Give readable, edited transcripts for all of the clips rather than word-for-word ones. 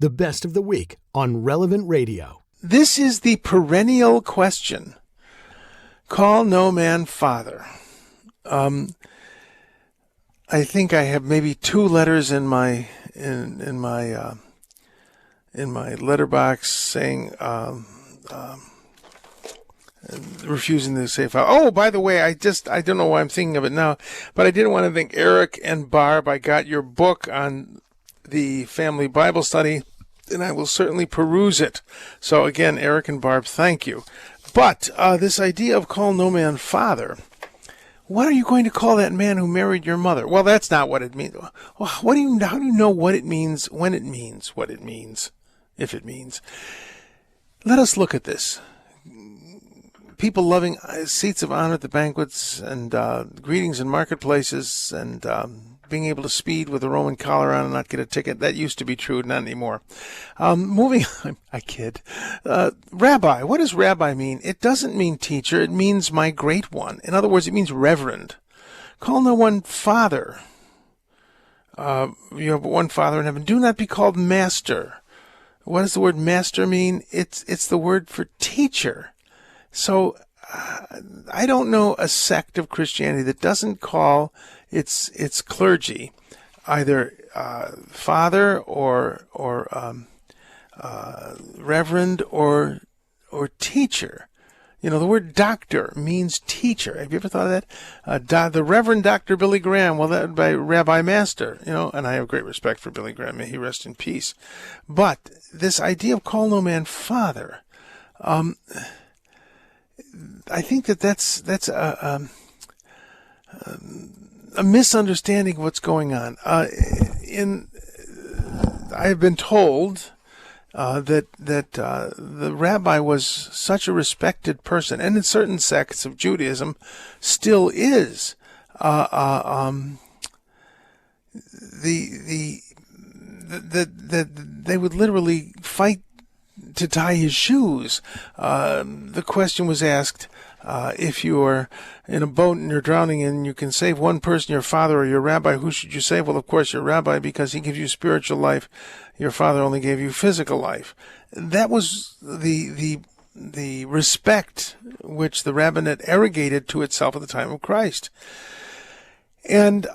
the best of the week on Relevant Radio. This is the perennial question. Call no man father. I think I have maybe 2 letters in my letterbox saying refusing to say father. Oh, by the way, I don't know why I'm thinking of it now, but I did want to thank Eric and Barb. I got your book on the family Bible study, and I will certainly peruse it. So again, Eric and Barb, thank you. But this idea of call no man father, what are you going to call that man who married your mother? Well, that's not what it means. Well, how do you know what it means, when it means, what it means, if it means? Let us look at this. People loving seats of honor at the banquets and greetings in marketplaces and being able to speed with a Roman collar on and not get a ticket. That used to be true, not anymore. Moving on, I kid. Rabbi, what does rabbi mean? It doesn't mean teacher. It means my great one. In other words, it means reverend. Call no one father. You have one Father in heaven. Do not be called master. What does the word master mean? It's the word for teacher. So I don't know a sect of Christianity that doesn't call its clergy either father or reverend or teacher. You know, the word doctor means teacher. Have you ever thought of that? The Reverend Dr. Billy Graham, well, that by Rabbi Master, you know, and I have great respect for Billy Graham. May he rest in peace. But this idea of call no man father, I think that's a misunderstanding of what's going on. I have been told that the rabbi was such a respected person, and in certain sects of Judaism, still is. They would literally fight to tie his shoes. The question was asked, if you are in a boat and you're drowning and you can save one person, your father or your rabbi, who should you save? Well, of course, your rabbi, because he gives you spiritual life. Your father only gave you physical life. That was the respect which the rabbinate arrogated to itself at the time of Christ. And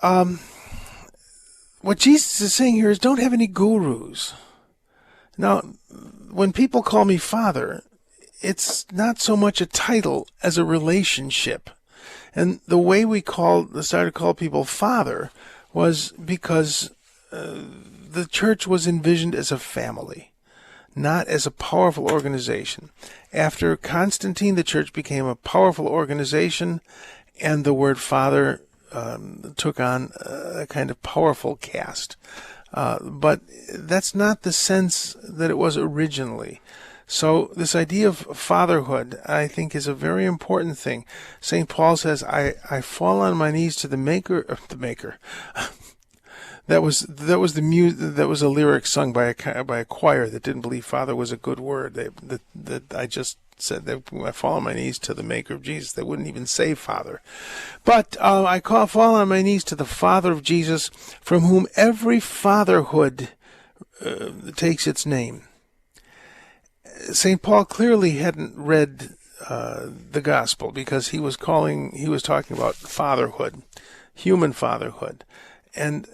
what Jesus is saying here is don't have any gurus. Now, when people call me father, it's not so much a title as a relationship. And the way we started to call people father was because the church was envisioned as a family, not as a powerful organization. After Constantine, the church became a powerful organization, and the word father took on a kind of powerful cast. But that's not the sense that it was originally. So this idea of fatherhood, I think, is a very important thing. St. Paul says, I fall on my knees to the Maker. That was a lyric sung by a choir that didn't believe father was a good word. That I just said that I fall on my knees to the Maker of Jesus. They wouldn't even say father. But I fall on my knees to the Father of Jesus, from whom every fatherhood takes its name. St. Paul clearly hadn't read the gospel, because he was talking about fatherhood, human fatherhood. And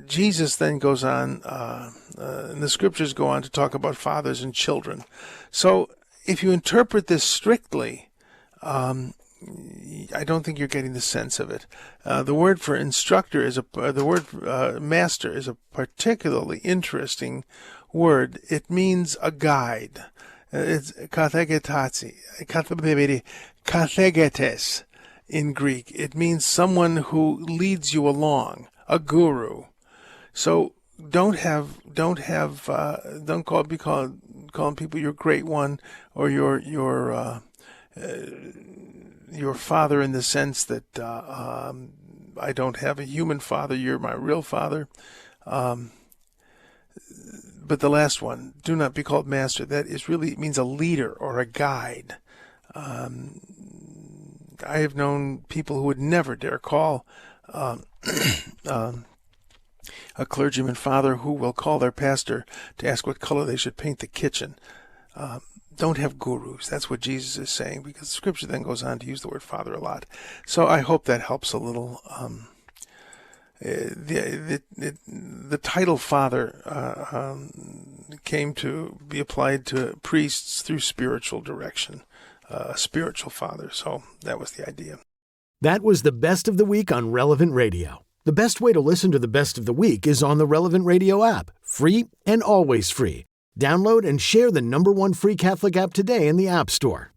Jesus then goes on, and the scriptures go on to talk about fathers and children. So if you interpret this strictly, I don't think you're getting the sense of it. The word for instructor the word master is a particularly interesting word. It means a guide. It's kathegetes in Greek. It means someone who leads you along, a guru. So don't be calling people your great one or your father, in the sense that I don't have a human father. You're my real father. But the last one, do not be called master. That it means a leader or a guide. I have known people who would never dare call a clergyman father who will call their pastor to ask what color they should paint the kitchen. Don't have gurus. That's what Jesus is saying, because Scripture then goes on to use the word father a lot. So I hope that helps a little. The title father came to be applied to priests through spiritual direction, a spiritual father. So that was the idea. That was the Best of the Week on Relevant Radio. The best way to listen to the Best of the Week is on the Relevant Radio app, free and always free. Download and share the #1 free Catholic app today in the App Store.